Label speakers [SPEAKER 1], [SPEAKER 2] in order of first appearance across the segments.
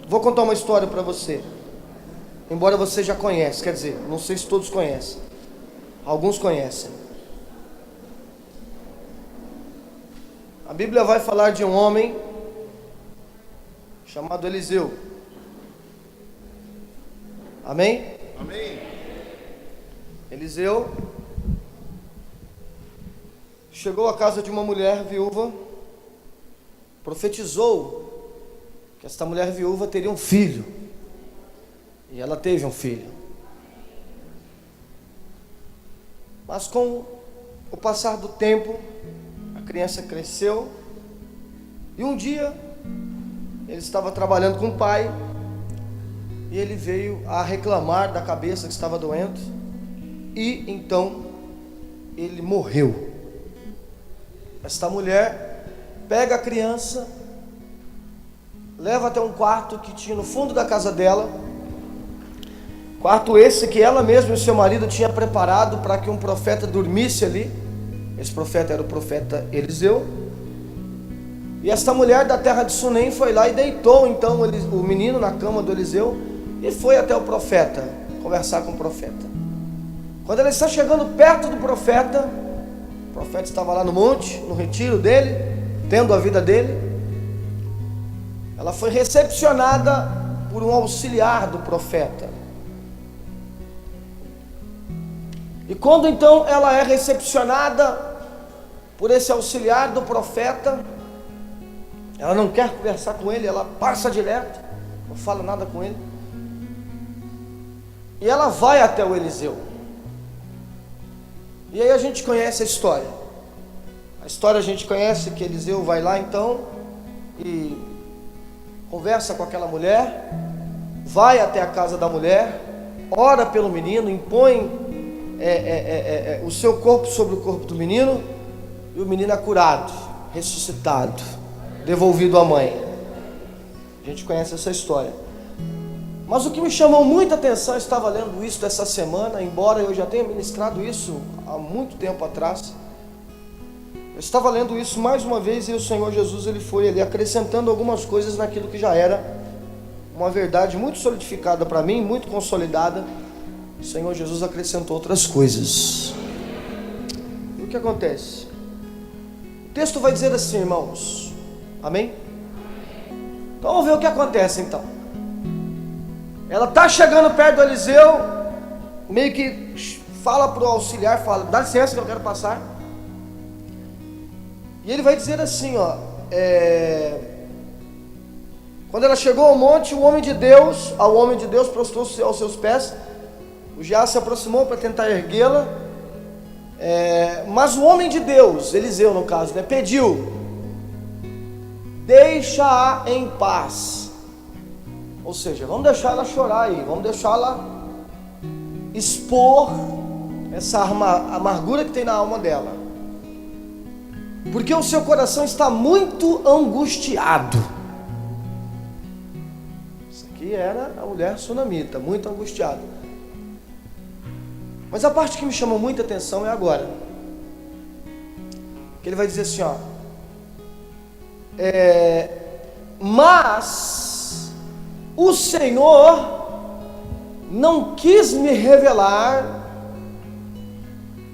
[SPEAKER 1] Vou contar uma história para você. Embora você já conhece, quer dizer, não sei se todos conhecem. Alguns conhecem. A Bíblia vai falar de um homem chamado Eliseu. Amém?
[SPEAKER 2] Amém.
[SPEAKER 1] Eliseu chegou à casa de uma mulher viúva, profetizou que esta mulher viúva teria um filho, e ela teve um filho. Mas com o passar do tempo, a criança cresceu, e um dia ele estava trabalhando com o pai, e ele veio a reclamar da cabeça que estava doendo, e então ele morreu. Esta mulher pega a criança, leva até um quarto que tinha no fundo da casa dela, quarto esse que ela mesma e o seu marido tinha preparado para que um profeta dormisse ali. Esse profeta era o profeta Eliseu. E esta mulher da terra de Sunem foi lá e deitou então o menino na cama do Eliseu e foi até o profeta, conversar com o profeta. Quando ela está chegando perto do profeta, o profeta estava lá no monte, no retiro dele, tendo a vida dele. Ela foi recepcionada por um auxiliar do profeta. E quando então ela é recepcionada por esse auxiliar do profeta, ela não quer conversar com ele, ela passa direto, não fala nada com ele. E ela vai até o Eliseu. E aí a gente conhece a história. A história a gente conhece que Eliseu vai lá então e conversa com aquela mulher, vai até a casa da mulher, ora pelo menino, impõe o seu corpo sobre o corpo do menino, e o menino é curado, ressuscitado, devolvido à mãe. A gente conhece essa história. Mas o que me chamou muita atenção, eu estava lendo isso essa semana, embora eu já tenha ministrado isso há muito tempo atrás. Eu estava lendo isso mais uma vez, e o Senhor Jesus ele foi ali acrescentando algumas coisas naquilo que já era uma verdade muito solidificada para mim, muito consolidada. O Senhor Jesus acrescentou outras coisas. E o que acontece? O texto vai dizer assim, irmãos. Amém? Então vamos ver o que acontece então. Ela está chegando perto do Eliseu, meio que fala para o auxiliar, fala, dá licença que eu quero passar. E ele vai dizer assim, quando ela chegou ao monte, ao homem de Deus prostrou-se aos seus pés. O Geazi se aproximou para tentar erguê-la, mas o homem de Deus, Eliseu no caso, pediu, deixa-a em paz. Ou seja, vamos deixar ela chorar aí, vamos deixá-la expor essa amargura que tem na alma dela, porque o seu coração está muito angustiado. Isso aqui era a mulher sunamita, muito angustiada. Mas a parte que me chamou muita atenção é agora, que ele vai dizer assim, mas o Senhor não quis me revelar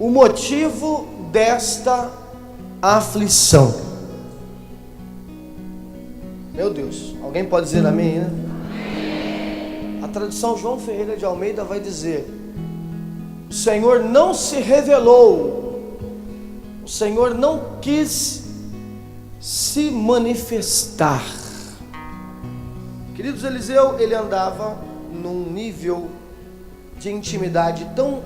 [SPEAKER 1] o motivo desta aflição. Meu Deus, alguém pode dizer amém, né? A tradução João Ferreira de Almeida vai dizer: o Senhor não se revelou, o Senhor não quis se manifestar. Queridos, Eliseu, ele andava num nível de intimidade tão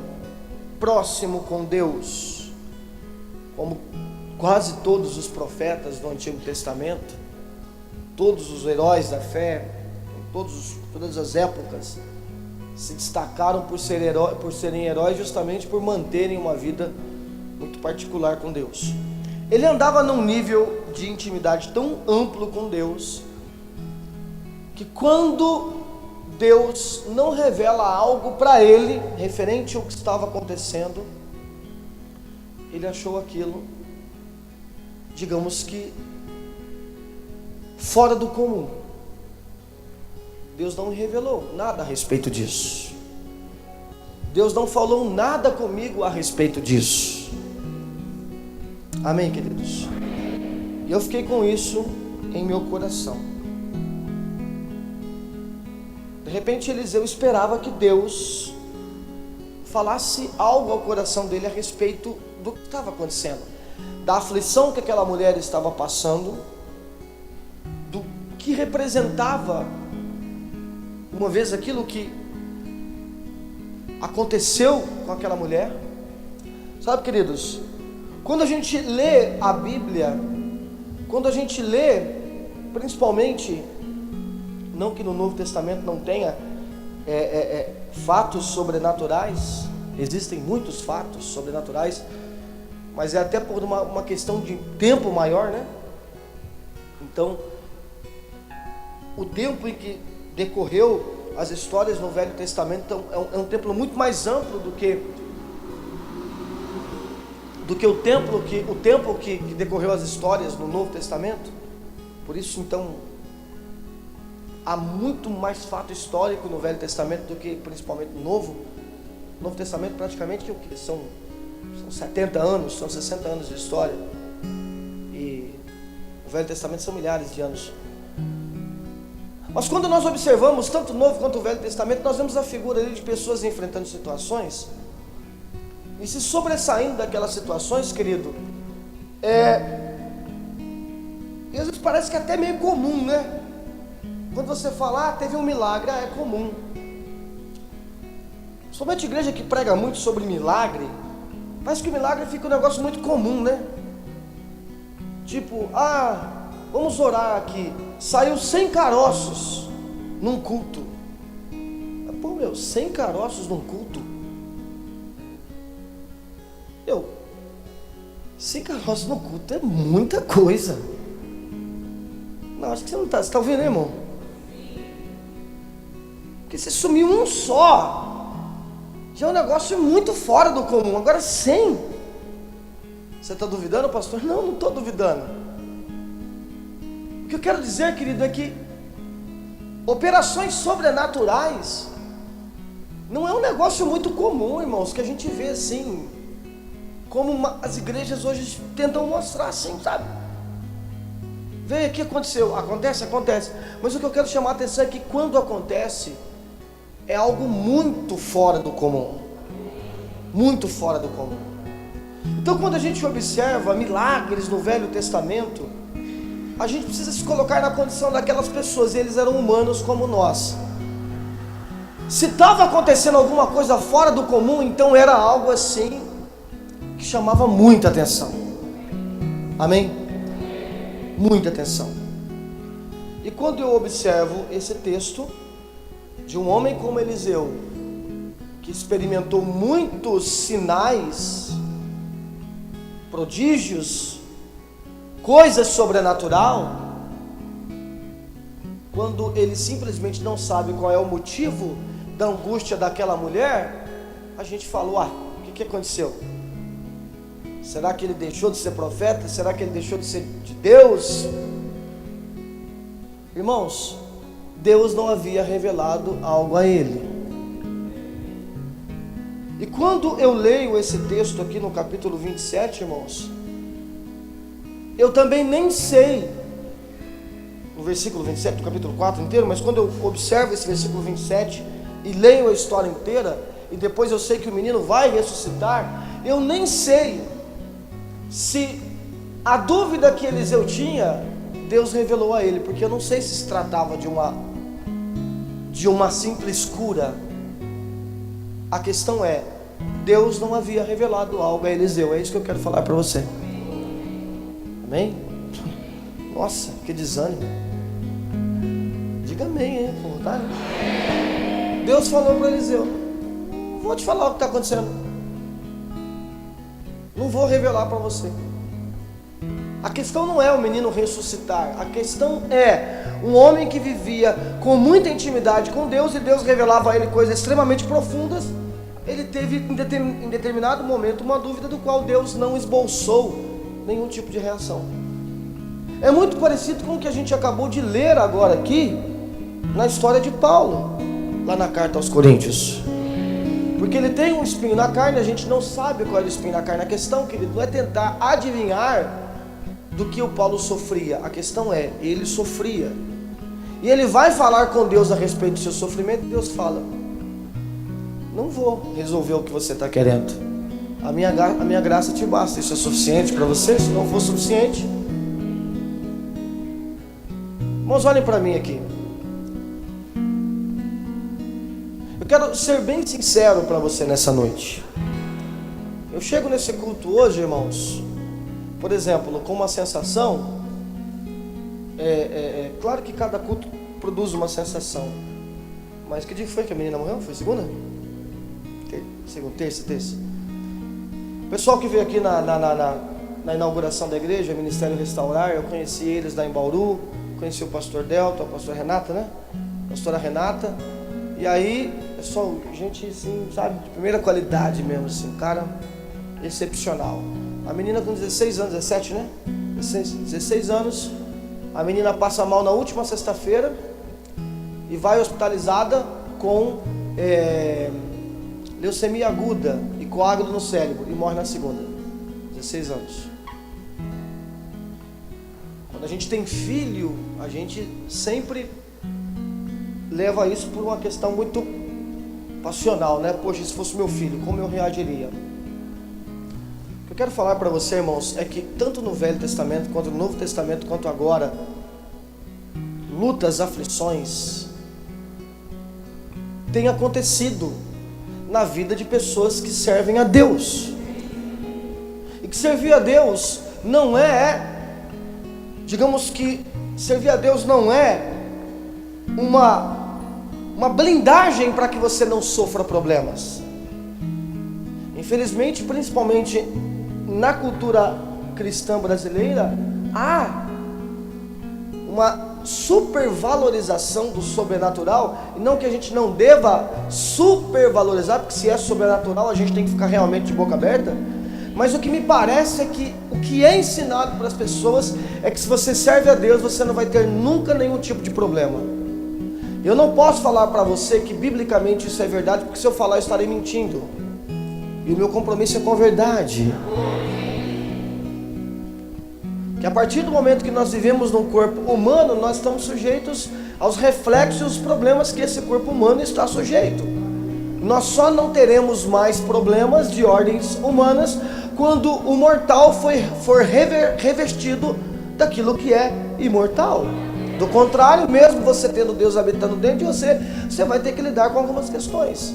[SPEAKER 1] próximo com Deus, como quase todos os profetas do Antigo Testamento, todos os heróis da fé, todas as épocas, se destacaram por serem heróis justamente por manterem uma vida muito particular com Deus. Ele andava num nível de intimidade tão amplo com Deus, que quando Deus não revela algo para ele, referente ao que estava acontecendo, ele achou aquilo, digamos que, fora do comum. Deus não me revelou nada a respeito disso. Deus não falou nada comigo a respeito disso. Amém, queridos? E eu fiquei com isso em meu coração. De repente Eliseu esperava que Deus falasse algo ao coração dele a respeito do que estava acontecendo, da aflição que aquela mulher estava passando, do que representava, uma vez aquilo que aconteceu com aquela mulher. Sabe, queridos, quando a gente lê a Bíblia, quando a gente lê, principalmente, não que no Novo Testamento não tenha fatos sobrenaturais, existem muitos fatos sobrenaturais, mas é até por uma questão de tempo maior, né? Então, o tempo em que decorreu as histórias no Velho Testamento é um tempo muito mais amplo do que o tempo que decorreu as histórias no Novo Testamento. Por isso, então, há muito mais fato histórico no Velho Testamento do que principalmente no Novo. No Novo Testamento praticamente que são 70 anos, são 60 anos de história, e o Velho Testamento são milhares de anos. Mas quando nós observamos tanto o Novo quanto o Velho Testamento, nós vemos a figura ali de pessoas enfrentando situações e se sobressaindo daquelas situações, querido. E às vezes parece que é até meio comum, né? Quando você fala, teve um milagre, é comum. Somente a igreja que prega muito sobre milagre, parece que o milagre fica um negócio muito comum, né? Tipo, vamos orar aqui. Saiu 100 caroços num culto. Pô, 100 caroços num culto? 100 caroços no culto é muita coisa. Não, acho que você está ouvindo, né, irmão? Porque se sumir um só, já é um negócio muito fora do comum. Agora 100, você está duvidando, pastor? Não estou duvidando. O que eu quero dizer, querido, é que operações sobrenaturais não é um negócio muito comum, irmãos, que a gente vê assim, como as igrejas hoje tentam mostrar assim, sabe? Veja o que aconteceu, acontece, mas o que eu quero chamar a atenção é que quando acontece, é algo muito fora do comum, muito fora do comum. Então, quando a gente observa milagres no Velho Testamento, a gente precisa se colocar na condição daquelas pessoas, e eles eram humanos como nós. Se estava acontecendo alguma coisa fora do comum, então era algo assim que chamava muita atenção. Amém? Muita atenção. E quando eu observo esse texto de um homem como Eliseu, que experimentou muitos sinais, prodígios, coisas sobrenatural, quando ele simplesmente não sabe qual é o motivo da angústia daquela mulher, a gente falou, o que aconteceu? Será que ele deixou de ser profeta? Será que ele deixou de ser de Deus? Irmãos, Deus não havia revelado algo a ele. E quando eu leio esse texto aqui no capítulo 27, irmãos, eu também nem sei, no versículo 27 do capítulo 4 inteiro, mas quando eu observo esse versículo 27 e leio a história inteira, e depois eu sei que o menino vai ressuscitar, eu nem sei se a dúvida que Eliseu tinha, Deus revelou a ele, porque eu não sei se tratava de uma simples cura. A questão é, Deus não havia revelado algo a Eliseu. É isso que eu quero falar para você. Amém? Nossa, que desânimo. Diga amém, hein? Tá? Deus falou para Eliseu, não vou te falar o que está acontecendo, não vou revelar para você. A questão não é o menino ressuscitar, a questão é um homem que vivia com muita intimidade com Deus, e Deus revelava a ele coisas extremamente profundas. Ele teve em determinado momento uma dúvida do qual Deus não esboçou nenhum tipo de reação. É muito parecido com o que a gente acabou de ler agora aqui, na história de Paulo, lá na carta aos Coríntios. Porque ele tem um espinho na carne, a gente não sabe qual era o espinho na carne. A questão, querido, não é tentar adivinhar do que o Paulo sofria. A questão é, ele sofria. E ele vai falar com Deus a respeito do seu sofrimento, e Deus fala: não vou resolver o que você está querendo. A minha graça te basta. Isso é suficiente para você? Se não for suficiente, irmãos, olhem para mim aqui. Eu quero ser bem sincero para você nessa noite. Eu chego nesse culto hoje, irmãos, por exemplo, com uma sensação. Claro que cada culto produz uma sensação. Mas que dia foi que a menina morreu? Foi segunda? Terça. O pessoal que veio aqui na inauguração da igreja, Ministério Restaurar, eu conheci eles lá em Bauru. Conheci o pastor Delta, a pastora Renata, né? Pastora Renata. E aí, pessoal, gente assim, sabe, de primeira qualidade mesmo, assim, cara excepcional. A menina com 16 anos, 17, né? 16 anos. A menina passa mal na última sexta-feira e vai hospitalizada com leucemia aguda e coágulo no cérebro e morre na segunda. 16 anos. Quando a gente tem filho, a gente sempre leva isso por uma questão muito passional, né? Poxa, se fosse meu filho, como eu reagiria? O que eu quero falar para você, irmãos, é que tanto no Velho Testamento, quanto no Novo Testamento, quanto agora, lutas, aflições têm acontecido na vida de pessoas que servem a Deus. E que servir a Deus não é, digamos que servir a Deus não é uma blindagem para que você não sofra problemas. Infelizmente, principalmente na cultura cristã brasileira, há uma supervalorização do sobrenatural, e não que a gente não deva supervalorizar, porque se é sobrenatural a gente tem que ficar realmente de boca aberta, mas o que me parece é que o que é ensinado para as pessoas é que se você serve a Deus, você não vai ter nunca nenhum tipo de problema. Eu não posso falar para você que biblicamente isso é verdade, porque se eu falar eu estarei mentindo, e o meu compromisso é com a verdade. Que a partir do momento que nós vivemos num corpo humano, nós estamos sujeitos aos reflexos e os problemas que esse corpo humano está sujeito. Nós só não teremos mais problemas de ordens humanas quando o mortal for revestido daquilo que é imortal. Do contrário, mesmo você tendo Deus habitando dentro de você, você vai ter que lidar com algumas questões.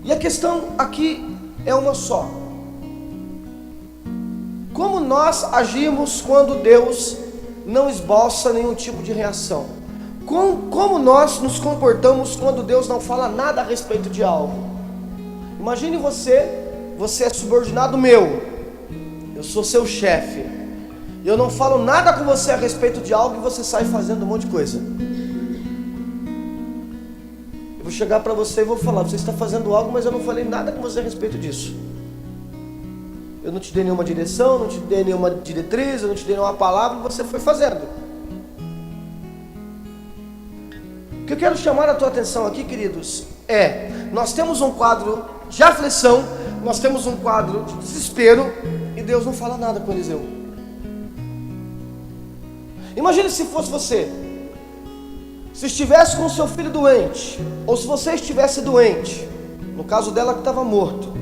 [SPEAKER 1] E a questão aqui é uma só: como nós agimos quando Deus não esboça nenhum tipo de reação? Como nós nos comportamos quando Deus não fala nada a respeito de algo? Imagine você é subordinado meu, eu sou seu chefe, eu não falo nada com você a respeito de algo e você sai fazendo um monte de coisa. Eu vou chegar para você e vou falar: você está fazendo algo, mas eu não falei nada com você a respeito disso. Eu não te dei nenhuma direção, não te dei nenhuma diretriz, eu não te dei nenhuma palavra, você foi fazendo. O que eu quero chamar a tua atenção aqui, queridos, nós temos um quadro de aflição, nós temos um quadro de desespero, e Deus não fala nada com Eliseu. Imagine se fosse você, se estivesse com o seu filho doente, ou se você estivesse doente, no caso dela que estava morto,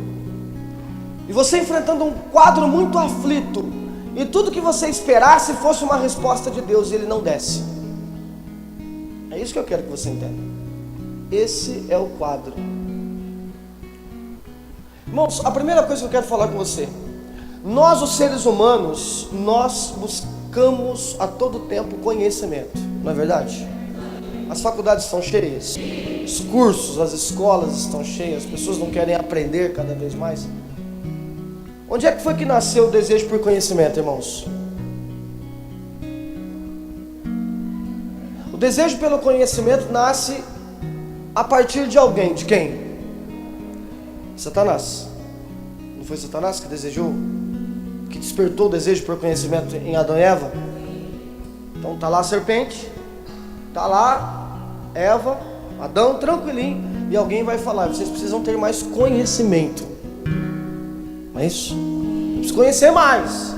[SPEAKER 1] e você enfrentando um quadro muito aflito, e tudo que você esperasse fosse uma resposta de Deus, e Ele não desce. É isso que eu quero que você entenda. Esse é o quadro. Irmãos, a primeira coisa que eu quero falar com você: nós, os seres humanos, nós buscamos a todo tempo conhecimento, não é verdade? As faculdades estão cheias, os cursos, as escolas estão cheias, as pessoas não querem aprender cada vez mais. Onde é que foi que nasceu o desejo por conhecimento, irmãos? O desejo pelo conhecimento nasce a partir de alguém. De quem? Satanás. Não foi Satanás que desejou, que despertou o desejo por conhecimento em Adão e Eva? Então tá lá a serpente, tá lá Eva, Adão, tranquilinho, e alguém vai falar: vocês precisam ter mais conhecimento. Não é isso? Precisa conhecer mais.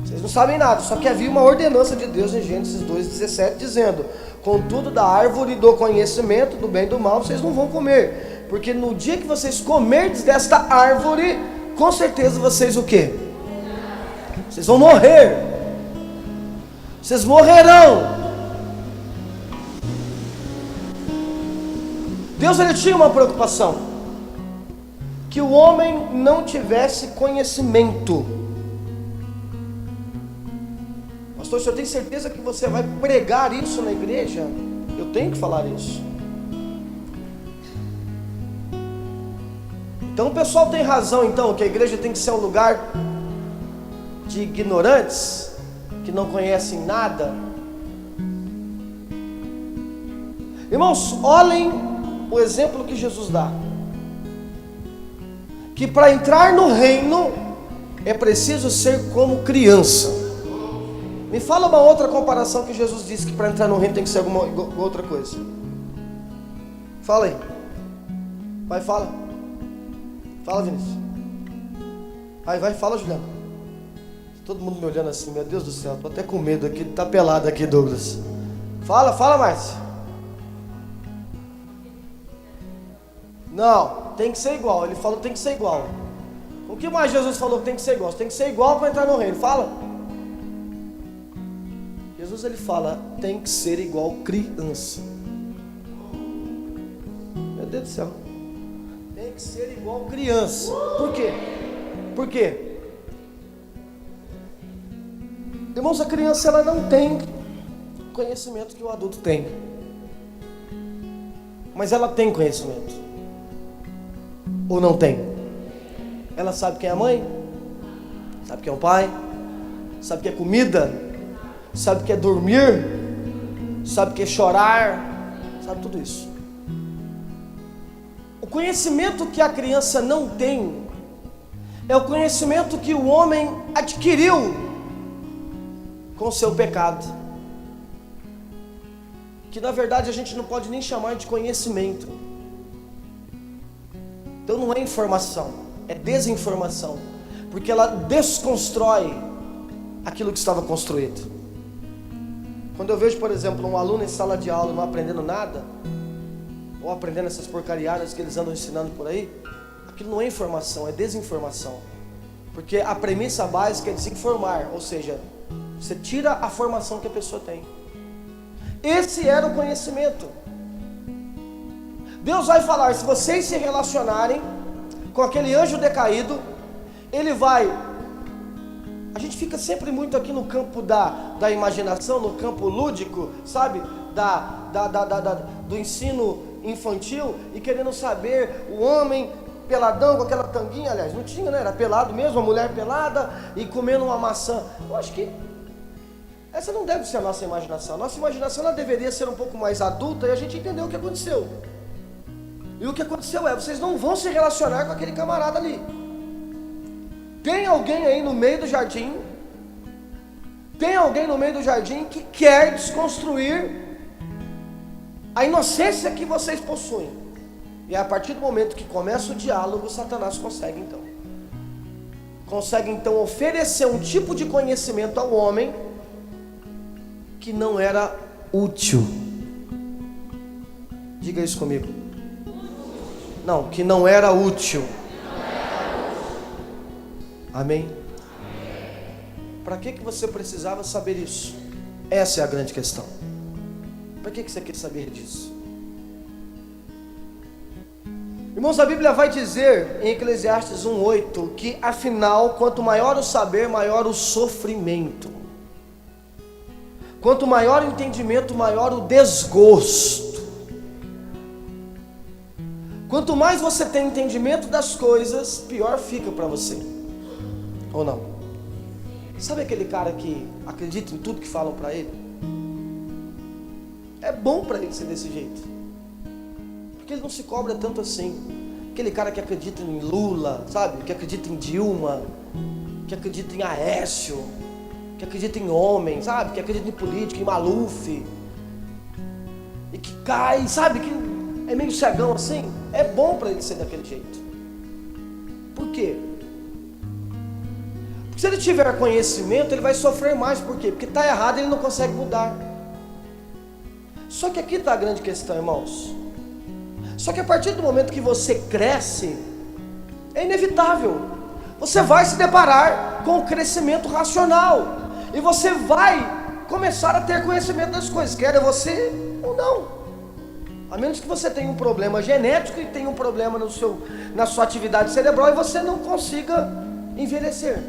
[SPEAKER 1] Vocês não sabem nada. Só que havia uma ordenança de Deus em Gênesis 2:17 dizendo: contudo, da árvore do conhecimento do bem e do mal vocês não vão comer, porque no dia que vocês comerdes desta árvore, com certeza vocês o quê? Vocês vão morrer. Vocês morrerão. Deus, ele tinha uma preocupação: que o homem não tivesse conhecimento. Pastor, o senhor tem certeza que você vai pregar isso na igreja? Eu tenho que falar isso. Então o pessoal tem razão, então, que a igreja tem que ser um lugar de ignorantes, que não conhecem nada. Irmãos, olhem o exemplo que Jesus dá: que para entrar no reino é preciso ser como criança. Me fala uma outra comparação que Jesus disse que para entrar no reino tem que ser alguma outra coisa. Fala aí. Vai, fala. Fala, Vinícius. Vai, fala, Juliano. Todo mundo me olhando assim, meu Deus do céu, tô até com medo aqui, tá pelado aqui, Douglas. Fala mais. Não, tem que ser igual. Ele falou tem que ser igual. O que mais Jesus falou que tem que ser igual? Tem que ser igual para entrar no reino. Fala. Jesus, ele fala, tem que ser igual criança. Meu Deus do céu. Tem que ser igual criança. Por quê? Por quê? Irmãos, a criança, ela não tem conhecimento que o adulto tem. Mas ela tem conhecimento. Ou não tem? Ela sabe quem é a mãe? Sabe quem é o pai? Sabe o que é comida? Sabe o que é dormir? Sabe o que é chorar? Sabe tudo isso. O conhecimento que a criança não tem é o conhecimento que o homem adquiriu com o seu pecado, que na verdade a gente não pode nem chamar de conhecimento. Então não é informação, é desinformação, porque ela desconstrói aquilo que estava construído. Quando eu vejo, por exemplo, um aluno em sala de aula não aprendendo nada, ou aprendendo essas porcariadas que eles andam ensinando por aí, aquilo não é informação, é desinformação. Porque a premissa básica é desinformar, ou seja, você tira a formação que a pessoa tem. Esse era o conhecimento. Deus vai falar: se vocês se relacionarem com aquele anjo decaído, ele vai... A gente fica sempre muito aqui no campo da imaginação, no campo lúdico, sabe? Do ensino infantil, e querendo saber o homem peladão com aquela tanguinha, aliás, não tinha, né? Era pelado mesmo, a mulher pelada e comendo uma maçã. Eu acho que essa não deve ser a nossa imaginação. A nossa imaginação, ela deveria ser um pouco mais adulta e a gente entender o que aconteceu. E o que aconteceu é: vocês não vão se relacionar com aquele camarada ali. Tem alguém aí no meio do jardim, tem alguém no meio do jardim que quer desconstruir a inocência que vocês possuem. E a partir do momento que começa o diálogo, Satanás consegue então oferecer um tipo de conhecimento ao homem que não era útil. Diga isso comigo. Não, que não era útil. Amém? Para que você precisava saber isso? Essa é a grande questão. Para que você quer saber disso? Irmãos, a Bíblia vai dizer em Eclesiastes 1:8 que afinal, quanto maior o saber, maior o sofrimento. Quanto maior o entendimento, maior o desgosto. Quanto mais você tem entendimento das coisas, pior fica para você. Ou não? Sabe aquele cara que acredita em tudo que falam para ele? É bom para ele ser desse jeito, porque ele não se cobra tanto assim. Aquele cara que acredita em Lula, sabe? Que acredita em Dilma, que acredita em Aécio, que acredita em homem, sabe? Que acredita em política, em Maluf, e que cai, sabe? Que é meio cegão assim. É bom para ele ser daquele jeito. Por quê? Porque se ele tiver conhecimento, ele vai sofrer mais. Por quê? Porque está errado e ele não consegue mudar. Só que aqui está a grande questão, irmãos. Só que a partir do momento que você cresce, é inevitável. Você vai se deparar com o crescimento racional. E você vai começar a ter conhecimento das coisas, quer você ou não. A menos que você tenha um problema genético e tenha um problema na sua atividade cerebral e você não consiga envelhecer.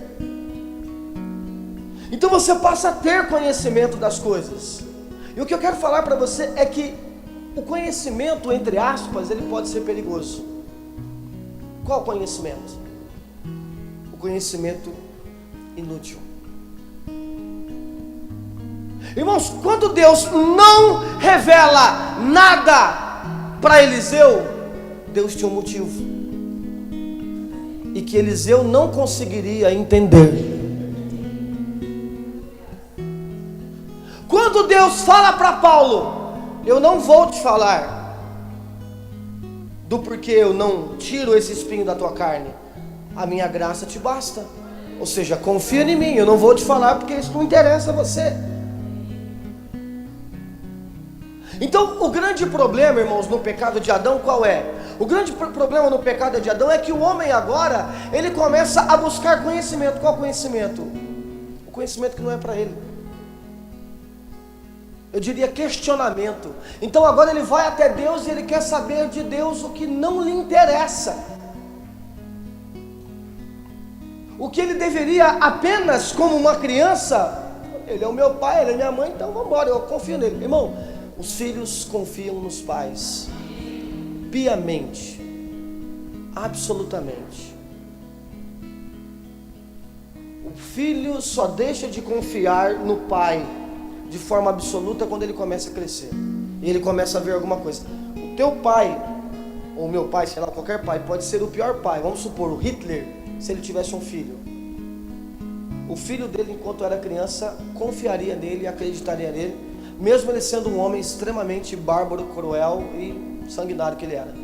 [SPEAKER 1] Então você passa a ter conhecimento das coisas. E o que eu quero falar para você é que o conhecimento, entre aspas, ele pode ser perigoso. Qual conhecimento? O conhecimento inútil. Irmãos, quando Deus não revela nada para Eliseu, Deus tinha um motivo, e que Eliseu não conseguiria entender. Quando Deus fala para Paulo: eu não vou te falar do porquê eu não tiro esse espinho da tua carne, a minha graça te basta. Ou seja, confia em mim, eu não vou te falar porque isso não interessa a você. Então, o grande problema, irmãos, no pecado de Adão, qual é? O grande problema no pecado de Adão é que o homem agora, ele começa a buscar conhecimento. Qual conhecimento? O conhecimento que não é para ele. Eu diria questionamento. Então agora ele vai até Deus e ele quer saber de Deus o que não lhe interessa. O que ele deveria apenas como uma criança, ele é o meu pai, ele é minha mãe, então vamos embora, eu confio nele. Irmão, os filhos confiam nos pais, piamente, absolutamente. O filho só deixa de confiar no pai de forma absoluta quando ele começa a crescer, e ele começa a ver alguma coisa. O teu pai, ou o meu pai, sei lá, qualquer pai, pode ser o pior pai. Vamos supor, o Hitler, se ele tivesse um filho, o filho dele, enquanto era criança, confiaria nele e acreditaria nele, mesmo ele sendo um homem extremamente bárbaro, cruel e sanguinário que ele era.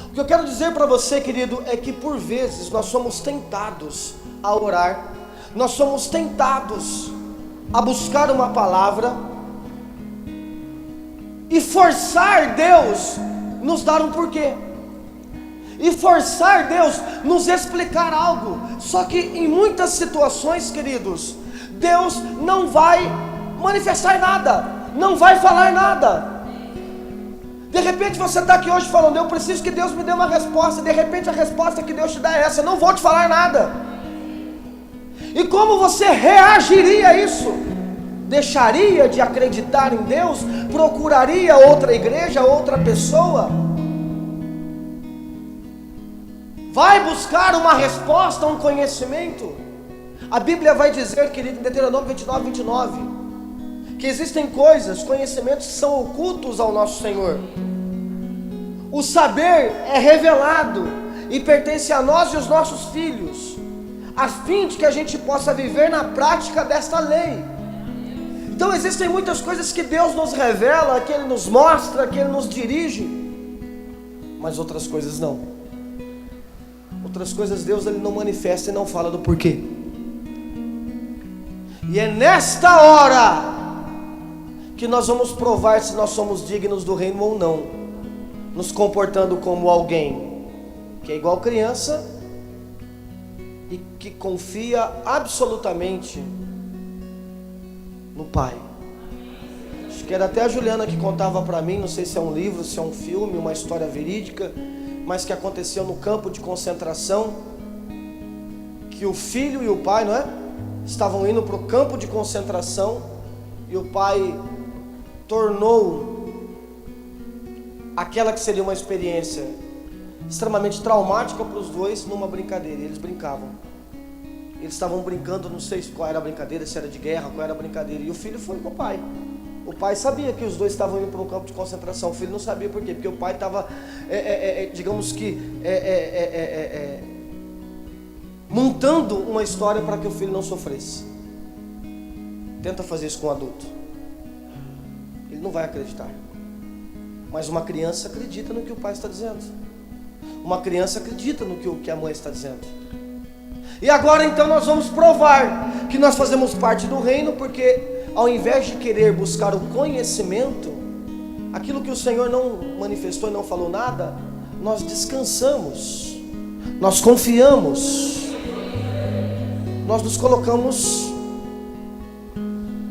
[SPEAKER 1] O que eu quero dizer para você, querido, é que por vezes nós somos tentados a orar, nós somos tentados a buscar uma palavra e forçar Deus nos dar um porquê, e forçar Deus nos explicar algo. Só que em muitas situações, queridos, Deus não vai manifestar nada, não vai falar nada. De repente você está aqui hoje falando: eu preciso que Deus me dê uma resposta. De repente a resposta que Deus te dá é essa: não vou te falar nada. E como você reagiria a isso? Deixaria de acreditar em Deus? Procuraria outra igreja, outra pessoa? Vai buscar uma resposta, um conhecimento? A Bíblia vai dizer, querido, em Deuteronômio 29, que existem coisas, conhecimentos que são ocultos ao nosso Senhor. O saber é revelado e pertence a nós e os nossos filhos, a fim de que a gente possa viver na prática desta lei. Então existem muitas coisas que Deus nos revela, que Ele nos mostra, que Ele nos dirige, mas outras coisas não. Outras coisas Deus ele não manifesta e não fala do porquê. E é nesta hora que nós vamos provar se nós somos dignos do reino ou não, nos comportando como alguém que é igual criança e que confia absolutamente no Pai. Acho que era até a Juliana que contava para mim, não sei se é um livro, se é um filme, uma história verídica, mas que aconteceu no campo de concentração, que o filho e o pai, não é? Estavam indo para o campo de concentração, e o pai tornou aquela que seria uma experiência extremamente traumática para os dois numa brincadeira. E eles brincavam. Eles estavam brincando, não sei qual era a brincadeira, se era de guerra, qual era a brincadeira. E o filho foi com o pai. O pai sabia que os dois estavam indo para um campo de concentração. O filho não sabia por quê, porque o pai estava, digamos que, montando uma história para que o filho não sofresse. Tenta fazer isso com um adulto, ele não vai acreditar. Mas uma criança acredita no que o pai está dizendo. Uma criança acredita no que a mãe está dizendo. E agora então nós vamos provar que nós fazemos parte do reino, porque ao invés de querer buscar o conhecimento, aquilo que o Senhor não manifestou e não falou nada, nós descansamos, nós confiamos, nós nos colocamos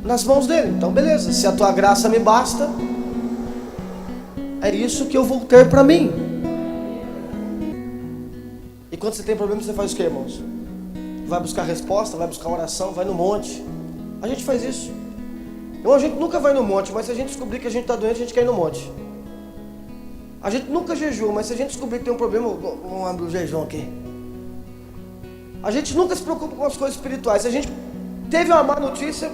[SPEAKER 1] nas mãos dele. Então beleza, se a tua graça me basta, é isso que eu vou ter para mim. E quando você tem problema, você faz o que, irmãos? Vai buscar resposta, vai buscar oração, vai no monte. A gente faz isso. Então a gente nunca vai no monte, mas se a gente descobrir que a gente está doente, a gente quer ir no monte. A gente nunca jejua, mas se a gente descobrir que tem um problema, vamos abrir o jejum aqui. A gente nunca se preocupa com as coisas espirituais. Se a gente teve uma má notícia,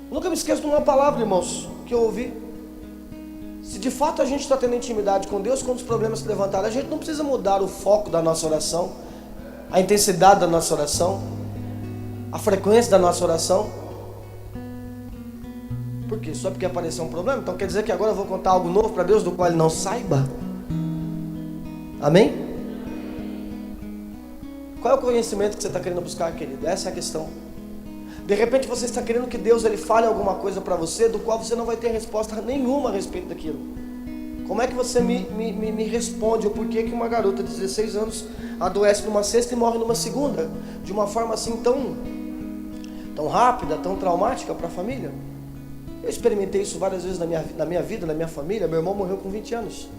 [SPEAKER 1] nunca me esqueço de uma palavra, irmãos, que eu ouvi. Se de fato a gente está tendo intimidade com Deus, quando os problemas se levantarem, a gente não precisa mudar o foco da nossa oração, a intensidade da nossa oração, a frequência da nossa oração. Por quê? Só porque apareceu um problema? Então quer dizer que agora eu vou contar algo novo para Deus do qual Ele não saiba? Amém? Qual é o conhecimento que você está querendo buscar, querido? Essa é a questão. De repente você está querendo que Deus ele fale alguma coisa para você, do qual você não vai ter resposta nenhuma a respeito daquilo. Como é que você me responde o porquê que uma garota de 16 anos adoece numa sexta e morre numa segunda? De uma forma assim tão rápida, tão traumática para a família? Eu experimentei isso várias vezes na minha vida, na minha família. Meu irmão morreu com 20 anos,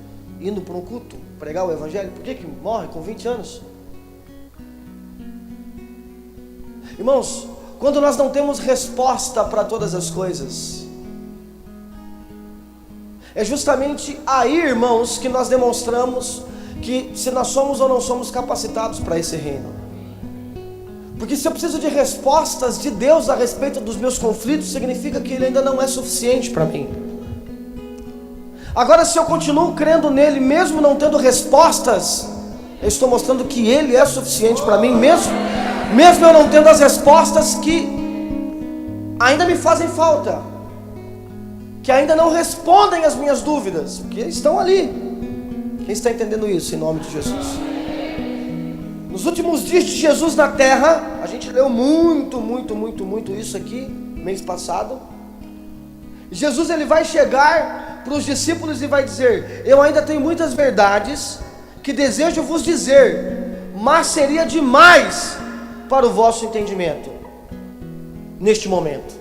[SPEAKER 1] indo para um culto, pregar o evangelho. Por que morre com 20 anos? Irmãos, quando nós não temos resposta para todas as coisas, é justamente aí, irmãos, que nós demonstramos que se nós somos ou não somos capacitados para esse reino. Porque se eu preciso de respostas de Deus a respeito dos meus conflitos, significa que Ele ainda não é suficiente para mim. Agora, se eu continuo crendo nele, mesmo não tendo respostas, eu estou mostrando que Ele é suficiente para mim, mesmo eu não tendo as respostas que ainda me fazem falta, que ainda não respondem as minhas dúvidas, porque estão ali. Quem está entendendo isso, em nome de Jesus? Nos últimos dias de Jesus na terra, a gente leu muito isso aqui, mês passado. Jesus ele vai chegar para os discípulos e vai dizer: eu ainda tenho muitas verdades que desejo vos dizer, mas seria demais para o vosso entendimento neste momento.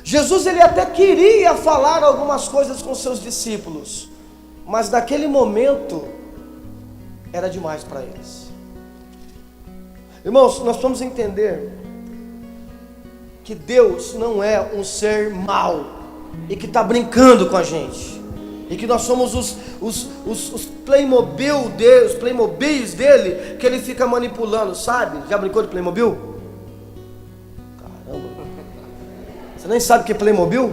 [SPEAKER 1] Jesus ele até queria falar algumas coisas com seus discípulos, mas naquele momento era demais para eles. Irmãos, nós precisamos entender que Deus não é um ser mau e que está brincando com a gente, e que nós somos os Playmobil dele, os Playmobils dele, que ele fica manipulando, sabe? Já brincou de Playmobil? Caramba, você nem sabe o que é Playmobil?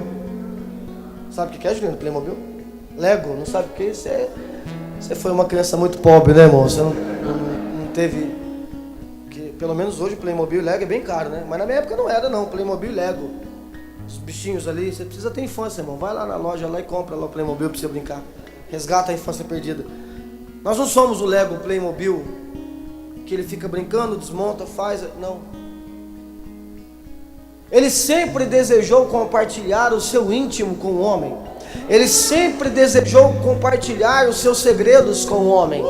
[SPEAKER 1] Sabe o que é, Juliano, Playmobil? Lego, não sabe o que é isso? Você foi uma criança muito pobre, né, irmão? Você não teve... Que, pelo menos hoje Playmobil e Lego é bem caro, né? Mas na minha época não era não, Playmobil e Lego. Os bichinhos ali, você precisa ter infância, irmão. Vai lá na loja lá e compra lá o Playmobil para você brincar. Resgata a infância perdida. Nós não somos o Lego Playmobil, que ele fica brincando, desmonta, faz... Não. Ele sempre desejou compartilhar o seu íntimo com o homem. Ele sempre desejou compartilhar os seus segredos com o homem.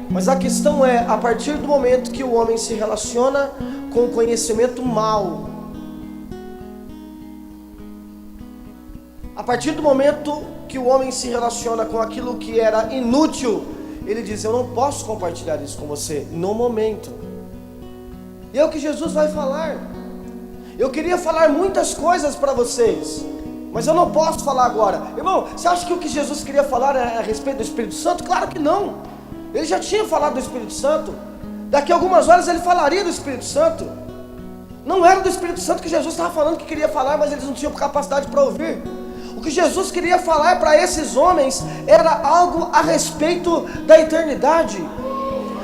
[SPEAKER 1] Mas a questão é, a partir do momento que o homem se relaciona com o conhecimento mau, a partir do momento que o homem se relaciona com aquilo que era inútil, ele diz: eu não posso compartilhar isso com você no momento. E é o que Jesus vai falar. Eu queria falar muitas coisas para vocês, mas eu não posso falar agora. Irmão, você acha que o que Jesus queria falar é a respeito do Espírito Santo? Claro que não. Ele já tinha falado do Espírito Santo. Daqui a algumas horas ele falaria do Espírito Santo. Não era do Espírito Santo que Jesus estava falando que queria falar, mas eles não tinham capacidade para ouvir. O que Jesus queria falar para esses homens era algo a respeito da eternidade.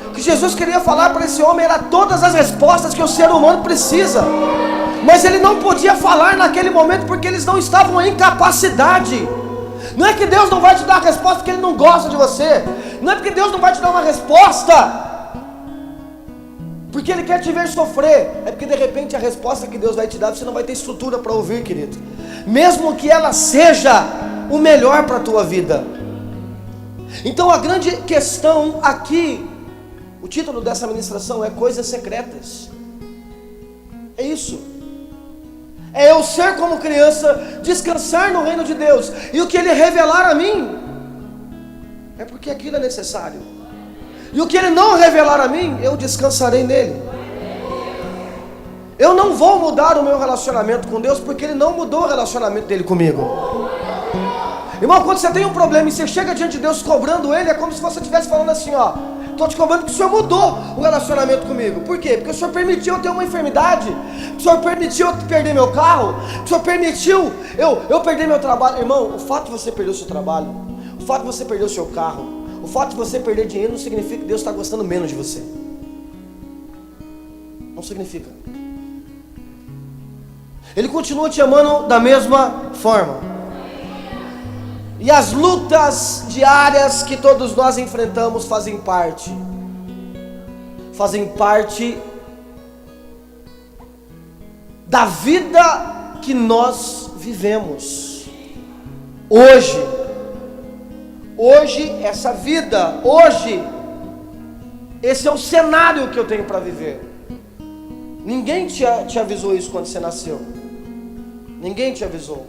[SPEAKER 1] O que Jesus queria falar para esse homem era todas as respostas que o ser humano precisa. Mas ele não podia falar naquele momento porque eles não estavam em capacidade. Não é que Deus não vai te dar a resposta porque Ele não gosta de você. Não é porque Deus não vai te dar uma resposta porque Ele quer te ver sofrer. É porque de repente a resposta que Deus vai te dar, você não vai ter estrutura para ouvir, querido. Mesmo que ela seja o melhor para a tua vida. Então a grande questão aqui, o título dessa ministração é Coisas Secretas. É isso. É eu ser como criança, descansar no reino de Deus. E o que Ele revelar a mim, é porque aquilo é necessário. E o que Ele não revelar a mim, eu descansarei nele. Eu não vou mudar o meu relacionamento com Deus, porque Ele não mudou o relacionamento dele comigo. Irmão, quando você tem um problema e você chega diante de Deus cobrando Ele, é como se você estivesse falando assim, ó: estou te cobrando porque o Senhor mudou o relacionamento comigo. Por quê? Porque o Senhor permitiu eu ter uma enfermidade, o Senhor permitiu eu perder meu carro, o Senhor permitiu eu perder meu trabalho. Irmão, o fato de você perder o seu trabalho, o fato de você perder o seu carro, o fato de você perder dinheiro não significa que Deus está gostando menos de você. Não significa. Ele continua te amando da mesma forma. E as lutas diárias que todos nós enfrentamos fazem parte da vida que nós vivemos. Hoje essa vida, esse é o cenário que eu tenho para viver. Ninguém te avisou isso quando você nasceu. Ninguém te avisou.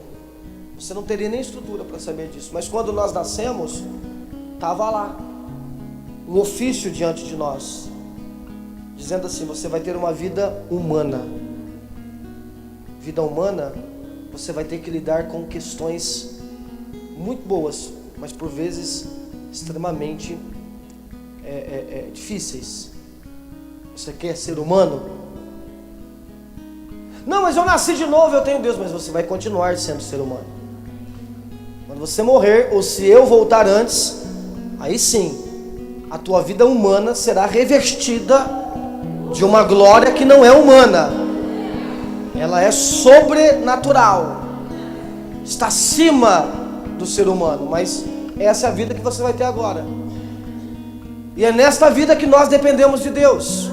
[SPEAKER 1] Você não teria nem estrutura para saber disso. Mas quando nós nascemos, estava lá um ofício diante de nós, dizendo assim: você vai ter uma vida humana. Vida humana, você vai ter que lidar com questões muito boas, mas por vezes extremamente difíceis. Você quer ser humano? Não, mas eu nasci de novo, eu tenho Deus. Mas você vai continuar sendo ser humano. Quando você morrer, ou se eu voltar antes, aí sim, a tua vida humana será revestida de uma glória que não é humana. Ela é sobrenatural. Está acima do ser humano. Mas essa é a vida que você vai ter agora. E é nesta vida que nós dependemos de Deus.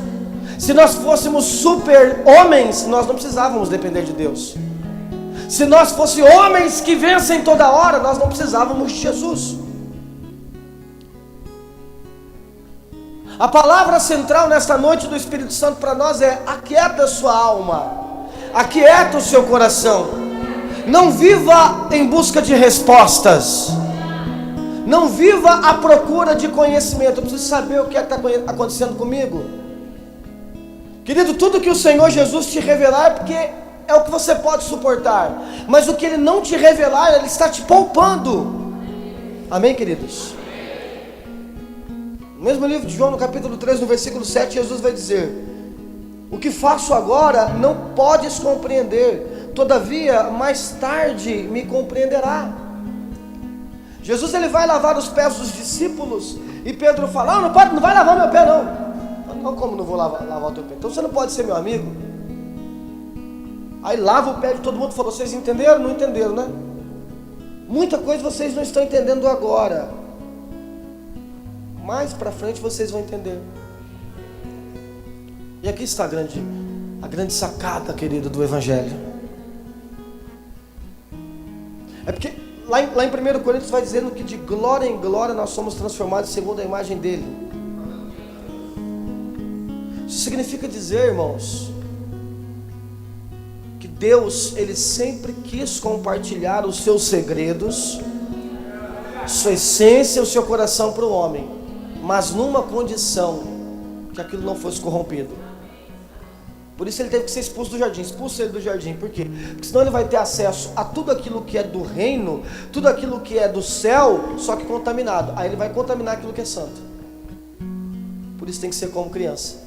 [SPEAKER 1] Se nós fôssemos super homens, nós não precisávamos depender de Deus. Se nós fôssemos homens que vencem toda hora, nós não precisávamos de Jesus. A palavra central nesta noite do Espírito Santo para nós é: aquieta a sua alma, aquieta o seu coração. Não viva em busca de respostas, não viva à procura de conhecimento. Eu preciso saber o que está acontecendo comigo. Querido, tudo que o Senhor Jesus te revelar é porque é o que você pode suportar. Mas o que Ele não te revelar, Ele está te poupando. Amém, queridos? No mesmo livro de João, no capítulo 3, no versículo 7, Jesus vai dizer: o que faço agora não podes compreender, todavia mais tarde me compreenderá. Jesus, ele vai lavar os pés dos discípulos, e Pedro fala: não vai lavar meu pé não. Não, como não vou lavar o teu pé? Então você não pode ser meu amigo. Aí lava o pé de todo mundo. Falou: vocês entenderam? Não entenderam, né? Muita coisa vocês não estão entendendo agora. Mais para frente vocês vão entender. E aqui está a grande sacada, querido, do Evangelho. É porque lá em 1 Coríntios vai dizendo que de glória em glória nós somos transformados segundo a imagem dele. Isso significa dizer, irmãos, que Deus, Ele sempre quis compartilhar os seus segredos, sua essência, o seu coração para o homem, mas numa condição que aquilo não fosse corrompido. Por isso Ele teve que ser expulso do jardim. Expulso ele do jardim, por quê? Porque senão ele vai ter acesso a tudo aquilo que é do reino, tudo aquilo que é do céu, só que contaminado. Aí ele vai contaminar aquilo que é santo. Por isso tem que ser como criança.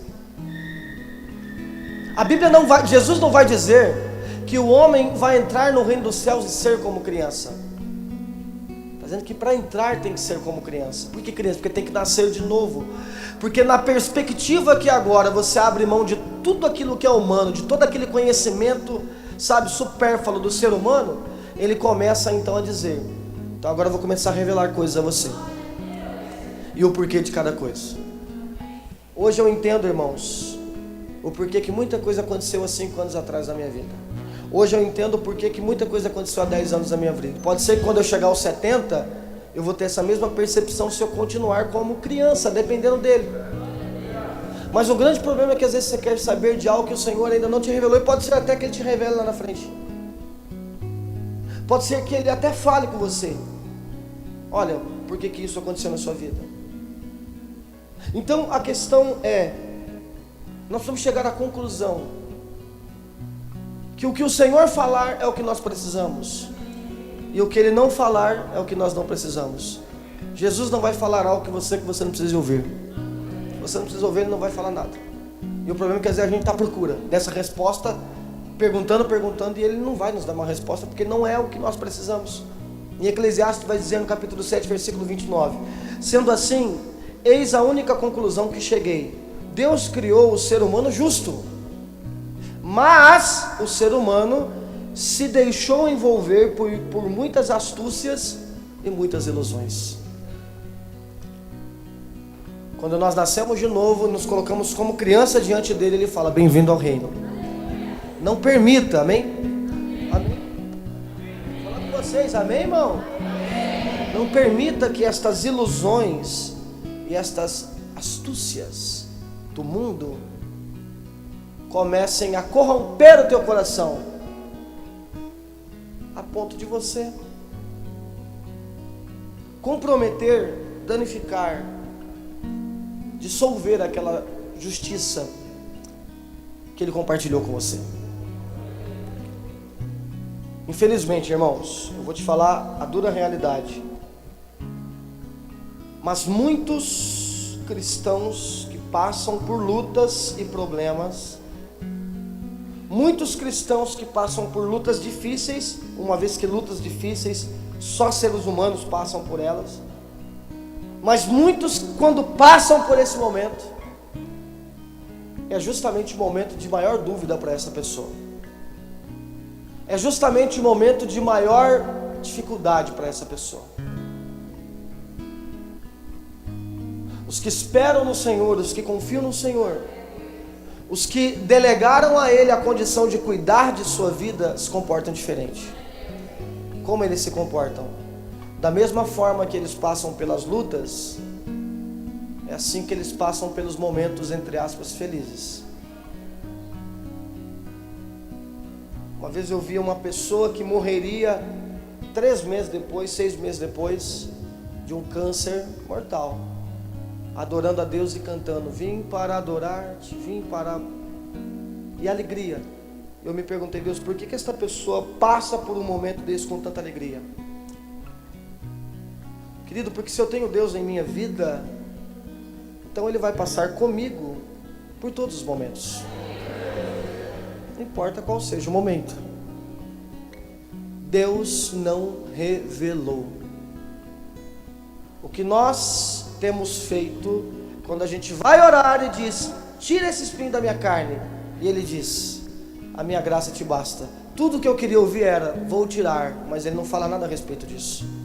[SPEAKER 1] A Bíblia Jesus não vai dizer que o homem vai entrar no reino dos céus e ser como criança. dizendo que para entrar tem que ser como criança. Por que criança? Porque tem que nascer de novo. Porque na perspectiva que agora você abre mão de tudo aquilo que é humano, de todo aquele conhecimento, sabe, supérfluo do ser humano, ele começa então a dizer: então agora eu vou começar a revelar coisas a você. E o porquê de cada coisa. Hoje eu entendo, irmãos, o porquê que muita coisa aconteceu há 5 anos atrás na minha vida. Hoje eu entendo o porquê que muita coisa aconteceu há 10 anos na minha vida. Pode ser que quando eu chegar aos 70, eu vou ter essa mesma percepção se eu continuar como criança, dependendo dele. Mas o grande problema é que às vezes você quer saber de algo que o Senhor ainda não te revelou, e pode ser até que Ele te revele lá na frente. Pode ser que Ele até fale com você: olha, por que isso aconteceu na sua vida? Então a questão é, nós vamos chegar à conclusão que o que o Senhor falar é o que nós precisamos, e o que Ele não falar é o que nós não precisamos. Jesus não vai falar algo que você não precisa ouvir. Você não precisa ouvir, Ele não vai falar nada. E o problema é que às vezes a gente está à procura dessa resposta, perguntando, e Ele não vai nos dar uma resposta, porque não é o que nós precisamos. Em Eclesiastes vai dizer no capítulo 7, versículo 29: sendo assim, eis a única conclusão que cheguei: Deus criou o ser humano justo, mas o ser humano se deixou envolver por muitas astúcias e muitas ilusões. Quando nós nascemos de novo, nos colocamos como criança diante dele, Ele fala: bem-vindo ao reino. Não permita, amém? Amém? Vou falar com vocês, amém, irmão? Não permita que estas ilusões e estas astúcias do mundo comecem a corromper o teu coração, a ponto de você comprometer, danificar, dissolver aquela justiça que Ele compartilhou com você. Infelizmente, irmãos, eu vou te falar a dura realidade, mas muitos cristãos que passam por lutas e problemas, muitos cristãos que passam por lutas difíceis, uma vez que lutas difíceis só seres humanos passam por elas, mas muitos, quando passam por esse momento, é justamente o momento de maior dúvida para essa pessoa, é justamente o momento de maior dificuldade para essa pessoa. Os que esperam no Senhor, os que confiam no Senhor, os que delegaram a Ele a condição de cuidar de sua vida, se comportam diferente. Como eles se comportam? Da mesma forma que eles passam pelas lutas, é assim que eles passam pelos momentos, entre aspas, felizes. Uma vez eu vi uma pessoa que morreria 3 meses depois, 6 meses depois, de um câncer mortal, adorando a Deus e cantando: vim para adorar-te, vim para... E alegria. Eu me perguntei: Deus, por que esta pessoa passa por um momento desse com tanta alegria? Querido, porque se eu tenho Deus em minha vida, então Ele vai passar comigo por todos os momentos, não importa qual seja o momento. Deus não revelou. O que nós temos feito, quando a gente vai orar e diz: tira esse espinho da minha carne, e Ele diz: a minha graça te basta. Tudo que eu queria ouvir era: vou tirar, mas Ele não fala nada a respeito disso.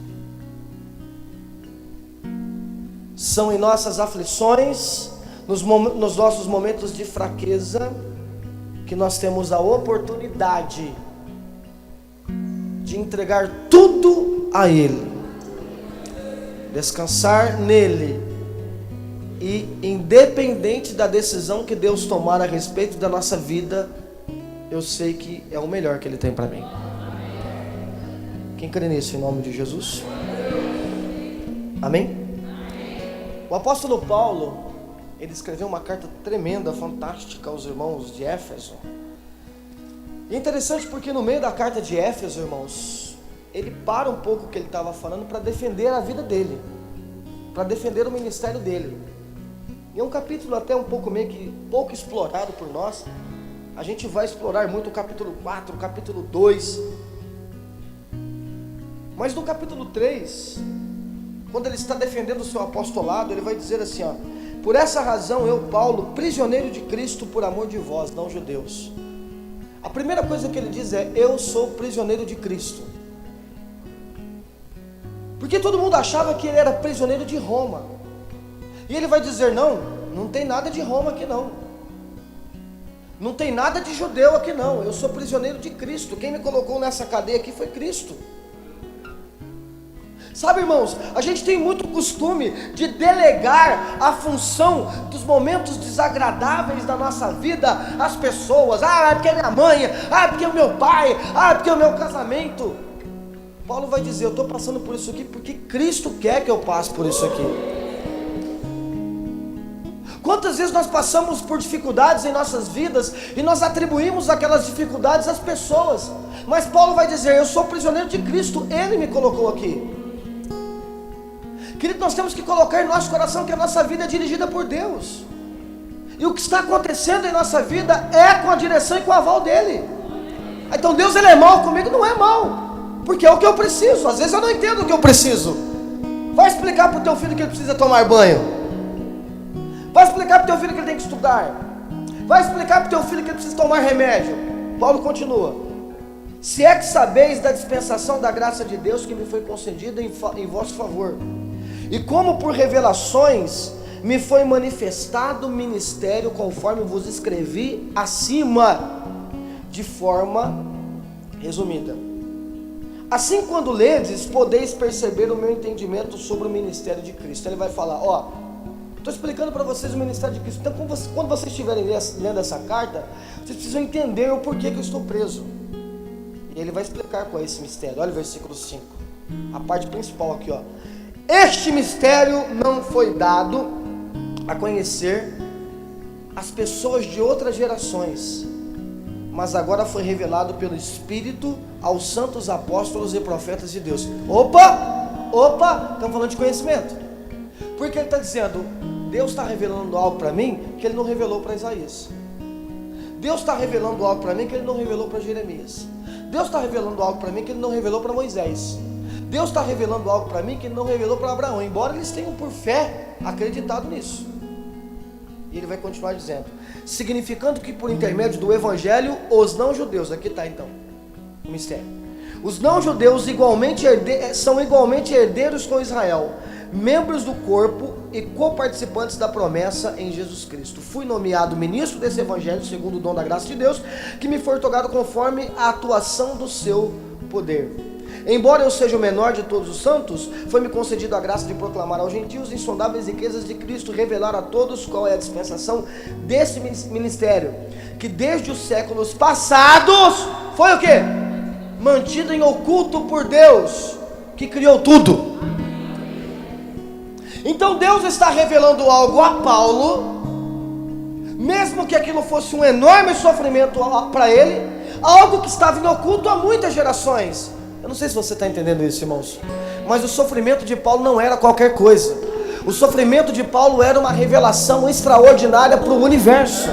[SPEAKER 1] São em nossas aflições, nos nossos momentos de fraqueza, que nós temos a oportunidade de entregar tudo a Ele, descansar nele, e independente da decisão que Deus tomar a respeito da nossa vida, eu sei que é o melhor que Ele tem para mim. Quem crê nisso em nome de Jesus? Amém? O apóstolo Paulo, ele escreveu uma carta tremenda, fantástica aos irmãos de Éfeso. E é interessante porque no meio da carta de Éfeso, irmãos, ele para um pouco o que ele estava falando para defender a vida dele, para defender o ministério dele. E é um capítulo até um pouco meio que pouco explorado por nós. A gente vai explorar muito o capítulo 4, o capítulo 2. Mas no capítulo 3, quando ele está defendendo o seu apostolado, ele vai dizer assim, ó: por essa razão eu, Paulo, prisioneiro de Cristo por amor de vós, não judeus. A primeira coisa que ele diz é: eu sou prisioneiro de Cristo. Porque todo mundo achava que ele era prisioneiro de Roma. E ele vai dizer: não, não tem nada de Roma aqui não. Não tem nada de judeu aqui não. Eu sou prisioneiro de Cristo. Quem me colocou nessa cadeia aqui foi Cristo. Sabe, irmãos, a gente tem muito costume de delegar a função dos momentos desagradáveis da nossa vida às pessoas. Ah, é porque é minha mãe, ah, é porque é o meu pai, ah, é porque é o meu casamento. Paulo vai dizer: eu estou passando por isso aqui porque Cristo quer que eu passe por isso aqui. Quantas vezes nós passamos por dificuldades em nossas vidas e nós atribuímos aquelas dificuldades às pessoas, mas Paulo vai dizer: eu sou prisioneiro de Cristo, Ele me colocou aqui. Querido, nós temos que colocar em nosso coração que a nossa vida é dirigida por Deus, e o que está acontecendo em nossa vida é com a direção e com o aval dEle. Então Deus, Ele é mau comigo? Não é mau, porque é o que eu preciso. Às vezes eu não entendo o que eu preciso. Vai explicar para o teu filho que ele precisa tomar banho. Vai explicar para o teu filho que ele tem que estudar. Vai explicar para o teu filho que ele precisa tomar remédio. Paulo continua: se é que sabeis da dispensação da graça de Deus que me foi concedida em vosso favor, e como por revelações me foi manifestado o ministério conforme vos escrevi acima, de forma resumida. Assim, quando ledes, podeis perceber o meu entendimento sobre o ministério de Cristo. Ele vai falar: ó, estou explicando para vocês o ministério de Cristo. Então, quando vocês estiverem lendo essa carta, vocês precisam entender o porquê que eu estou preso. E ele vai explicar qual é esse mistério. Olha o versículo 5, a parte principal aqui, ó. Este mistério não foi dado a conhecer as pessoas de outras gerações, mas agora foi revelado pelo Espírito aos santos apóstolos e profetas de Deus. Opa, estamos falando de conhecimento. Porque ele está dizendo: Deus está revelando algo para mim que Ele não revelou para Isaías. Deus está revelando algo para mim que Ele não revelou para Jeremias. Deus está revelando algo para mim que Ele não revelou para Moisés. Deus está revelando algo para mim que Ele não revelou para Abraão, embora eles tenham por fé acreditado nisso. E ele vai continuar dizendo: significando que por intermédio do Evangelho os não-judeus, aqui está então o mistério, os não-judeus são igualmente herdeiros com Israel, membros do corpo e coparticipantes da promessa em Jesus Cristo. Fui nomeado ministro desse Evangelho segundo o dom da graça de Deus, que me foi otorgado conforme a atuação do seu poder. Embora eu seja o menor de todos os santos, foi-me concedido a graça de proclamar aos gentios insondáveis riquezas de Cristo, revelar a todos qual é a dispensação desse ministério, que desde os séculos passados foi o quê? Mantido em oculto por Deus, que criou tudo. Então Deus está revelando algo a Paulo, mesmo que aquilo fosse um enorme sofrimento para ele, algo que estava em oculto há muitas gerações. Eu não sei se você está entendendo isso, irmãos, mas o sofrimento de Paulo não era qualquer coisa. O sofrimento de Paulo era uma revelação extraordinária para o universo.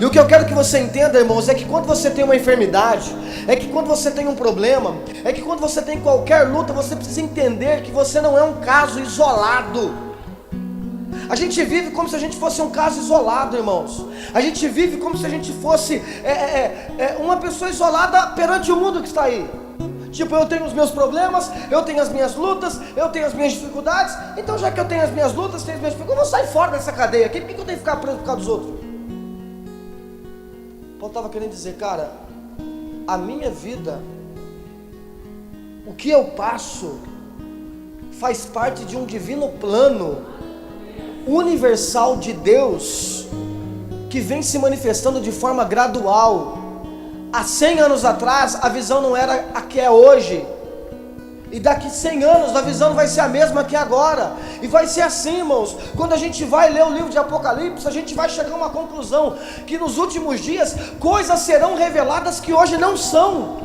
[SPEAKER 1] E o que eu quero que você entenda, irmãos, é que quando você tem uma enfermidade, é que quando você tem um problema, é que quando você tem qualquer luta, você precisa entender que você não é um caso isolado. A gente vive como se a gente fosse um caso isolado, irmãos. A gente vive como se a gente fosse uma pessoa isolada perante o mundo que está aí. Tipo, eu tenho os meus problemas, eu tenho as minhas lutas, eu tenho as minhas dificuldades. Então, já que eu tenho as minhas lutas, tenho as minhas dificuldades, eu vou sair fora dessa cadeia aqui. Por que eu tenho que ficar preso por causa dos outros? Paulo estava querendo dizer: cara, a minha vida, o que eu passo, faz parte de um divino plano universal de Deus, que vem se manifestando de forma gradual. Há 100 anos atrás, a visão não era a que é hoje. E daqui 100 anos, a visão não vai ser a mesma que agora. E vai ser assim, irmãos. Quando a gente vai ler o livro de Apocalipse, a gente vai chegar a uma conclusão: que nos últimos dias, coisas serão reveladas que hoje não são.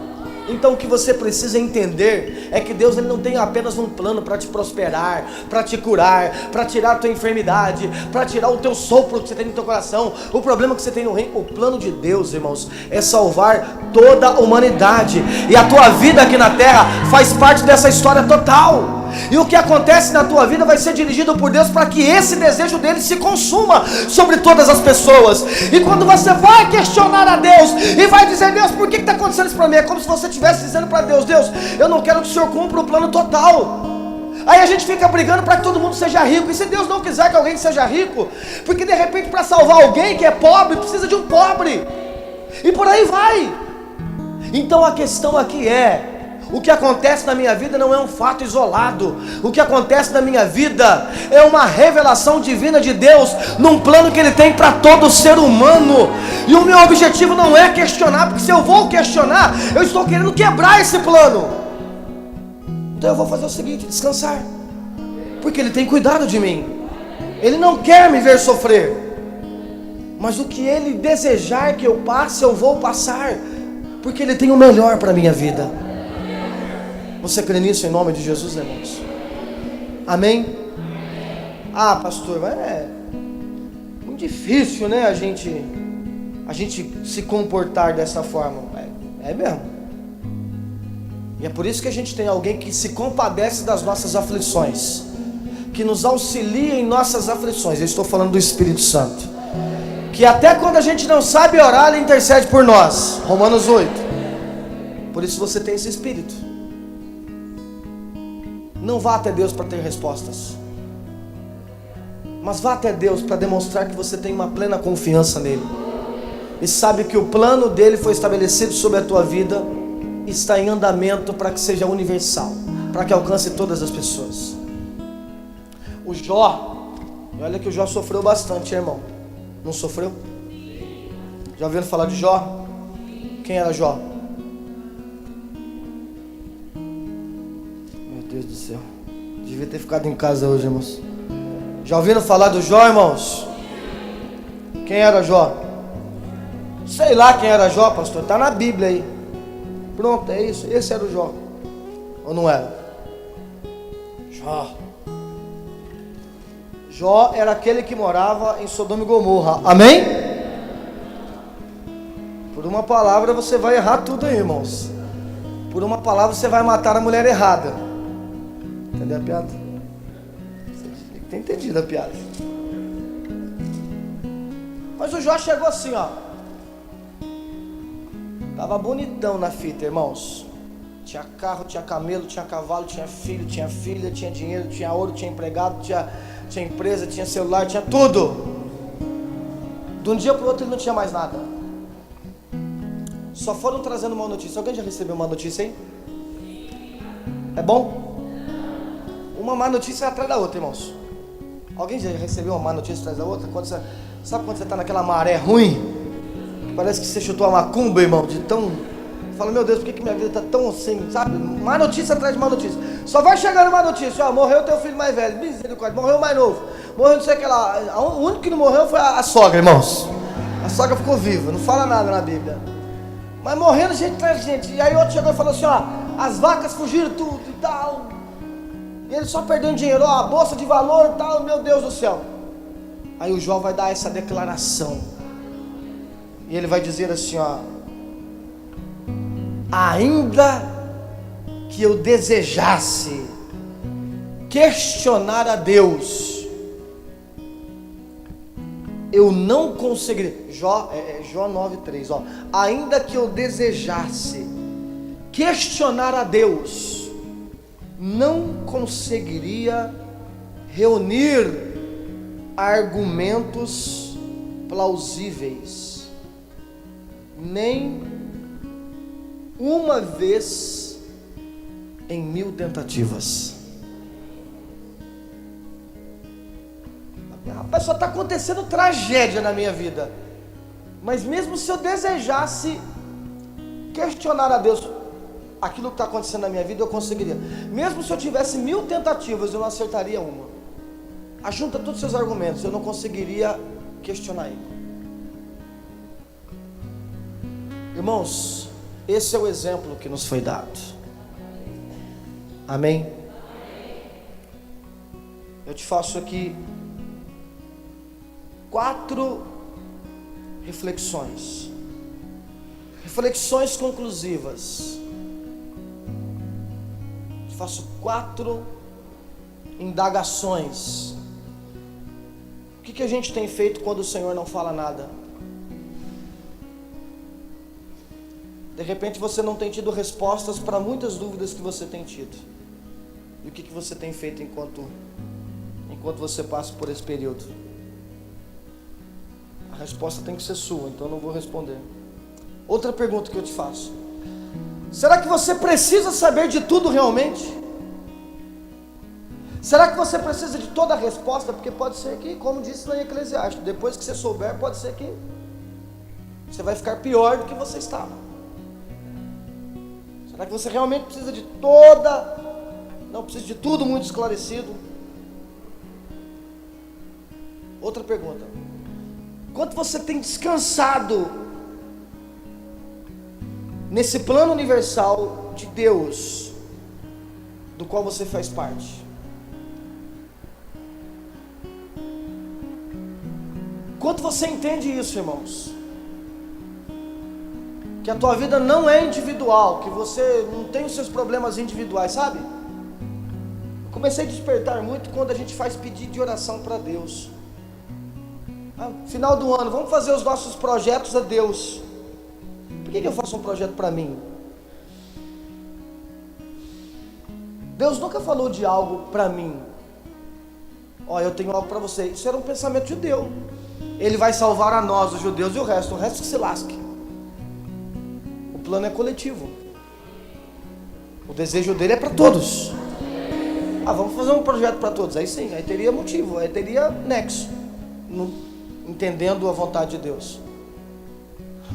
[SPEAKER 1] Então o que você precisa entender é que Deus ele não tem apenas um plano para te prosperar, para te curar, para tirar a tua enfermidade, para tirar o teu sopro que você tem no teu coração, o problema que você tem no reino. O plano de Deus, irmãos, é salvar toda a humanidade, e a tua vida aqui na terra faz parte dessa história total. E o que acontece na tua vida vai ser dirigido por Deus para que esse desejo dele se consuma sobre todas as pessoas. E quando você vai questionar a Deus e vai dizer: Deus, por que está acontecendo isso para mim? É como se você estivesse dizendo para Deus: Deus, eu não quero que o Senhor cumpra o plano total. Aí a gente fica brigando para que todo mundo seja rico. E se Deus não quiser que alguém seja rico, porque de repente para salvar alguém que é pobre, precisa de um pobre, e por aí vai. Então a questão aqui é: o que acontece na minha vida não é um fato isolado. O que acontece na minha vida é uma revelação divina de Deus, num plano que Ele tem para todo ser humano. E o meu objetivo não é questionar, porque se eu vou questionar, eu estou querendo quebrar esse plano. Então eu vou fazer o seguinte: descansar, porque Ele tem cuidado de mim. Ele não quer me ver sofrer, mas o que Ele desejar que eu passe, eu vou passar, porque Ele tem o melhor para a minha vida. Você crê nisso em nome de Jesus, irmãos? Amém? Ah, pastor, mas é muito difícil, né, a gente se comportar dessa forma. É mesmo. E é por isso que a gente tem alguém que se compadece das nossas aflições, que nos auxilia em nossas aflições. Eu estou falando do Espírito Santo, que até quando a gente não sabe orar, Ele intercede por nós. Romanos 8. Por isso você tem esse Espírito. Não vá até Deus para ter respostas, mas vá até Deus para demonstrar que você tem uma plena confiança nele, e sabe que o plano dele foi estabelecido sobre a tua vida, está em andamento para que seja universal, para que alcance todas as pessoas. O Jó, olha que o Jó sofreu bastante, irmão. Não sofreu? Já ouviram falar de Jó? Quem era Jó? Meu Deus do céu, devia ter ficado em casa hoje, irmãos. Já ouviram falar do Jó, irmãos? Quem era Jó? Sei lá quem era Jó, pastor, está na Bíblia aí. Pronto, é isso, esse era o Jó. Ou não era? Jó era aquele que morava em Sodoma e Gomorra. Amém? Por uma palavra você vai errar tudo aí, irmãos. Por uma palavra você vai matar a mulher errada. Entendeu a piada? Você tem que ter entendido a piada. Mas o Jó chegou assim, ó. Tava bonitão na fita, irmãos. Tinha carro, tinha camelo, tinha cavalo, tinha filho, tinha filha, tinha dinheiro, tinha ouro, tinha empregado, tinha empresa, tinha celular, tinha tudo. De um dia para o outro ele não tinha mais nada. Só foram trazendo uma notícia. Alguém já recebeu uma notícia aí? É bom? Uma má notícia atrás da outra, irmãos. Alguém já recebeu uma má notícia atrás da outra? Sabe quando você está naquela maré ruim? Parece que você chutou a macumba, irmão. De tão... Fala, meu Deus, por que minha vida está tão assim? Sabe? Má notícia atrás de má notícia. Só vai chegando uma notícia. Ó, morreu teu filho mais velho. Misericórdia. Morreu o mais novo. Morreu não sei o que lá. O único que não morreu foi a sogra, irmãos. A sogra ficou viva. Não fala nada na Bíblia. Mas morrendo gente atrás de gente. E aí outro chegou e falou assim, ó, as vacas fugiram tudo e tal. E ele só perdendo dinheiro, ó, a bolsa de valor e tal, meu Deus do céu. Aí o Jó vai dar essa declaração. E ele vai dizer assim, ó: ainda que eu desejasse questionar a Deus, eu não conseguiria. Jó 9:3, ó. Ainda que eu desejasse questionar a Deus, não conseguiria reunir argumentos plausíveis, nem uma vez em 1000 tentativas. Rapaz, só está acontecendo tragédia na minha vida, mas mesmo se eu desejasse questionar a Deus, aquilo que está acontecendo na minha vida, eu conseguiria. Mesmo se eu tivesse 1000 tentativas, eu não acertaria uma. Ajunta todos os seus argumentos, eu não conseguiria questionar ele. Irmãos, Esse é o exemplo que nos foi dado. Amém? Eu te faço aqui 4 reflexões. Reflexões conclusivas. Eu te faço 4 indagações. O que a gente tem feito quando o Senhor não fala nada? De repente você não tem tido respostas para muitas dúvidas que você tem tido. E o que você tem feito enquanto você passa por esse período? A resposta tem que ser sua, então eu não vou responder. Outra pergunta que eu te faço: será que você precisa saber de tudo realmente? Será que você precisa de toda a resposta? Porque pode ser que, como disse lá em Eclesiastes, depois que você souber, pode ser que você vai ficar pior do que você estava. Será que você realmente precisa de não precisa de tudo muito esclarecido? Outra pergunta: quanto você tem descansado nesse plano universal de Deus, do qual você faz parte? Quanto você entende isso, irmãos? Que a tua vida não é individual, que você não tem os seus problemas individuais, sabe? Eu comecei a despertar muito quando a gente faz pedido de oração para Deus. Final do ano, vamos fazer os nossos projetos a Deus. Por que eu faço um projeto para mim? Deus nunca falou de algo para mim. Eu tenho algo para você. Isso era um pensamento judeu. Ele vai salvar a nós, os judeus, e o resto que se lasque. O plano é coletivo. O desejo dele é para todos. Vamos fazer um projeto para todos. Aí sim, aí teria motivo, aí teria nexo, entendendo a vontade de Deus.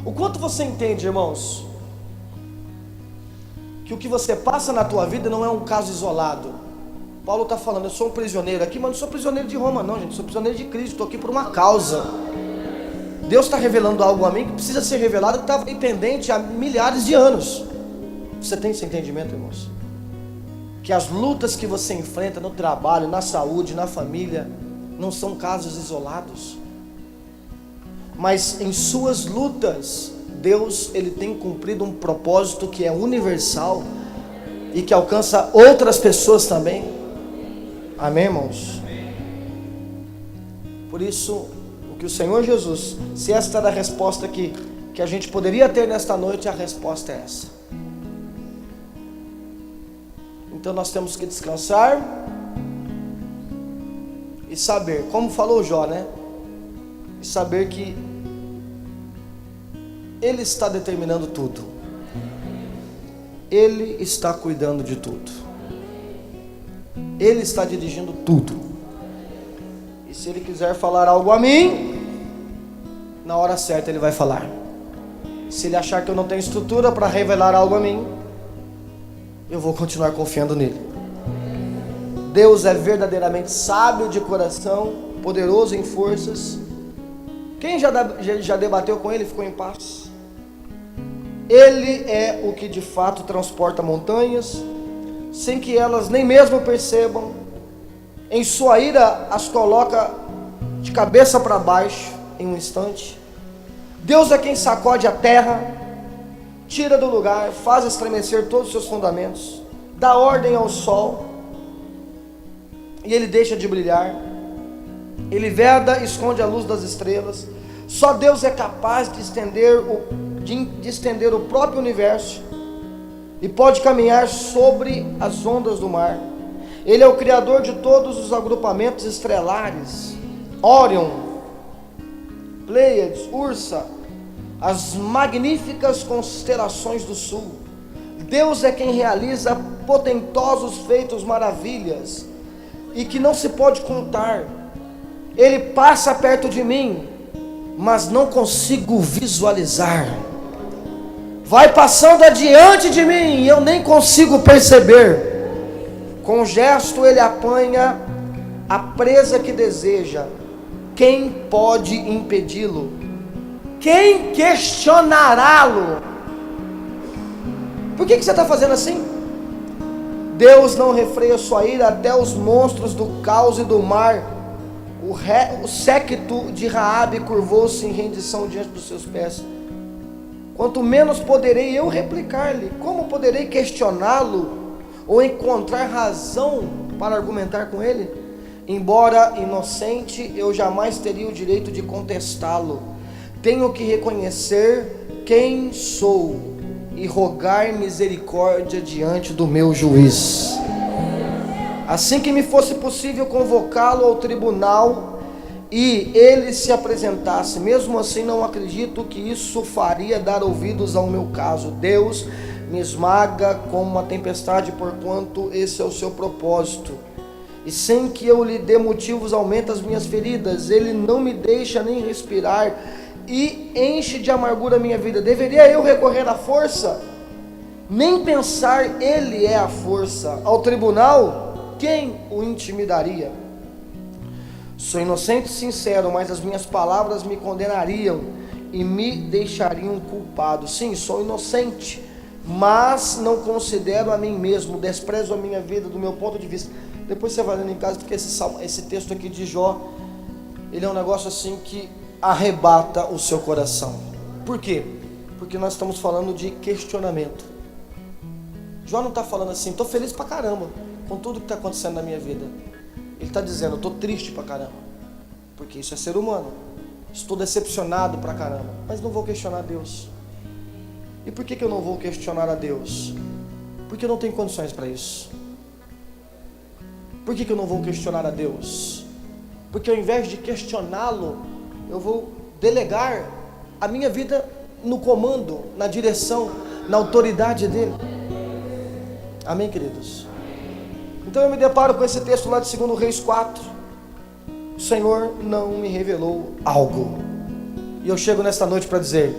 [SPEAKER 1] O quanto você entende, irmãos, que o que você passa na tua vida não é um caso isolado. Paulo está falando: eu sou um prisioneiro aqui, mas não sou prisioneiro de Roma não, gente. Sou prisioneiro de Cristo, estou aqui por uma causa. Deus está revelando algo a mim que precisa ser revelado, que estava pendente há milhares de anos. Você tem esse entendimento, irmãos? Que as lutas que você enfrenta no trabalho, na saúde, na família, não são casos isolados. Mas em suas lutas, Deus, Ele tem cumprido um propósito que é universal e que alcança outras pessoas também. Amém, irmãos? Por isso, o que o Senhor Jesus, se esta era a resposta que a gente poderia ter nesta noite, a resposta é essa. Então nós temos que descansar e saber, como falou Jó, né? E saber que Ele está determinando tudo. Ele está cuidando de tudo. Ele está dirigindo tudo. E se Ele quiser falar algo a mim, na hora certa Ele vai falar. Se Ele achar que eu não tenho estrutura para revelar algo a mim, eu vou continuar confiando nele. Deus é verdadeiramente sábio de coração, poderoso em forças. Quem já debateu com Ele ficou em paz. Ele é o que de fato transporta montanhas, sem que elas nem mesmo percebam. Em sua ira as coloca de cabeça para baixo em um instante. Deus é quem sacode a terra, tira do lugar, faz estremecer todos os seus fundamentos, dá ordem ao sol e ele deixa de brilhar. Ele veda e esconde a luz das estrelas. Só Deus é capaz de estender o próprio universo e pode caminhar sobre as ondas do mar. Ele é o criador de todos os agrupamentos estrelares: Órion, Pleiades, Ursa, as magníficas constelações do sul. Deus é quem realiza potentosos feitos, maravilhas, e que não se pode contar. Ele passa perto de mim, mas não consigo visualizar. Vai passando adiante de mim e eu nem consigo perceber. Com um gesto ele apanha a presa que deseja. Quem pode impedi-lo? Quem questionará-lo? Por que você está fazendo assim? Deus não refreia sua ira, até os monstros do caos e do mar. O séquito de Raabe curvou-se em rendição diante dos seus pés. Quanto menos poderei eu replicar-lhe, como poderei questioná-lo ou encontrar razão para argumentar com ele? Embora inocente, eu jamais teria o direito de contestá-lo. Tenho que reconhecer quem sou e rogar misericórdia diante do meu juiz. Assim que me fosse possível convocá-lo ao tribunal e ele se apresentasse, mesmo assim não acredito que isso faria dar ouvidos ao meu caso. Deus me esmaga como uma tempestade, porquanto esse é o seu propósito. E sem que eu lhe dê motivos, aumenta as minhas feridas. Ele não me deixa nem respirar e enche de amargura a minha vida. Deveria eu recorrer à força? Nem pensar, ele é a força. Ao tribunal, quem o intimidaria? Sou inocente e sincero, mas as minhas palavras me condenariam e me deixariam culpado. Sim, sou inocente, mas não considero a mim mesmo, desprezo a minha vida do meu ponto de vista. Depois você vai lendo em casa, porque esse texto aqui de Jó, ele é um negócio assim que arrebata o seu coração. Por quê? Porque nós estamos falando de questionamento. Jó não está falando assim, estou feliz pra caramba com tudo que está acontecendo na minha vida. Ele está dizendo, eu estou triste pra caramba, porque isso é ser humano. Estou decepcionado pra caramba, mas não vou questionar Deus. E por que eu não vou questionar a Deus? Porque eu não tenho condições para isso. Por que eu não vou questionar a Deus? Porque ao invés de questioná-lo, eu vou delegar a minha vida no comando, na direção, na autoridade dele. Amém, queridos? Então eu me deparo com esse texto lá de 2 Reis 4. O Senhor não me revelou algo. E eu chego nesta noite para dizer: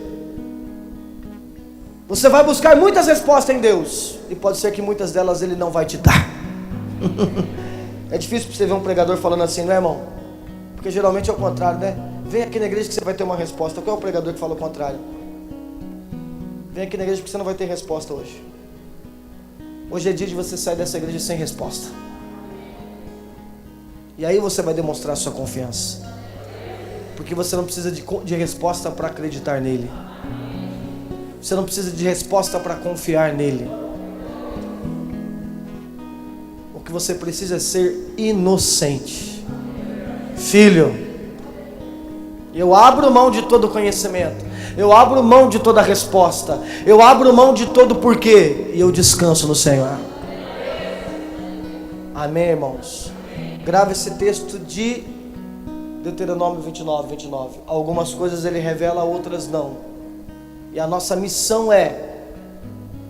[SPEAKER 1] você vai buscar muitas respostas em Deus, e pode ser que muitas delas Ele não vai te dar. É difícil para você ver um pregador falando assim, não é, irmão? Porque geralmente é o contrário, né? Vem aqui na igreja que você vai ter uma resposta. Qual é o pregador que fala o contrário? Vem aqui na igreja que você não vai ter resposta hoje. Hoje é dia de você sair dessa igreja sem resposta. E aí você vai demonstrar sua confiança. Porque você não precisa de resposta para acreditar nele. Você não precisa de resposta para confiar nele. O que você precisa é ser inocente. Filho, eu abro mão de todo conhecimento, eu abro mão de toda resposta, eu abro mão de todo porquê, e eu descanso no Senhor. Amém, irmãos? Grava esse texto de Deuteronômio 29. Algumas coisas ele revela, outras não. E a nossa missão é,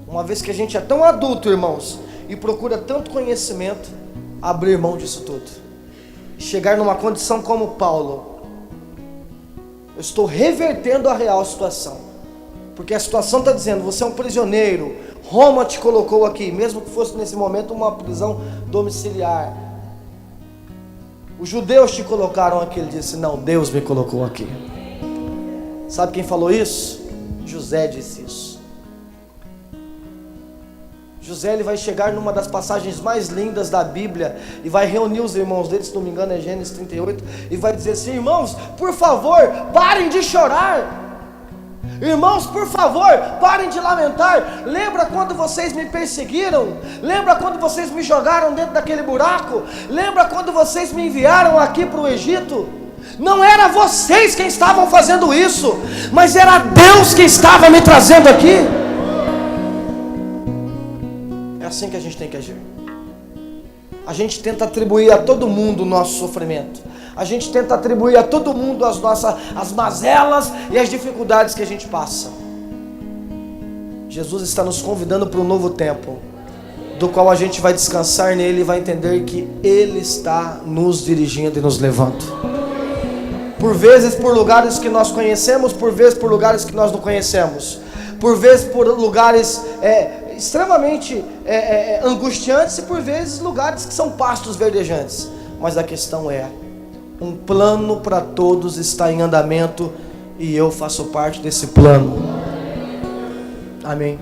[SPEAKER 1] uma vez que a gente é tão adulto, irmãos, e procura tanto conhecimento, abrir mão disso tudo. Chegar numa condição como Paulo. Eu estou revertendo a real situação. Porque a situação está dizendo, você é um prisioneiro. Roma te colocou aqui, mesmo que fosse nesse momento uma prisão domiciliar. Os judeus te colocaram aqui. Ele disse, não, Deus me colocou aqui. Sabe quem falou isso? José disse isso. José, ele vai chegar numa das passagens mais lindas da Bíblia e vai reunir os irmãos dele, se não me engano é Gênesis 38, e vai dizer assim, irmãos, por favor, parem de chorar. Irmãos, por favor, parem de lamentar. Lembra quando vocês me perseguiram? Lembra quando vocês me jogaram dentro daquele buraco? Lembra quando vocês me enviaram aqui para o Egito? Não era vocês quem estavam fazendo isso, mas era Deus que estava me trazendo aqui. É assim que a gente tem que agir. A gente tenta atribuir a todo mundo o nosso sofrimento. A gente tenta atribuir a todo mundo as mazelas e as dificuldades que a gente passa. Jesus está nos convidando para um novo tempo, do qual a gente vai descansar nele e vai entender que Ele está nos dirigindo e nos levando. Por vezes por lugares que nós conhecemos, por vezes por lugares que nós não conhecemos, por vezes por lugares extremamente angustiantes e por vezes lugares que são pastos verdejantes. Mas a questão é, um plano para todos está em andamento e eu faço parte desse plano. Amém.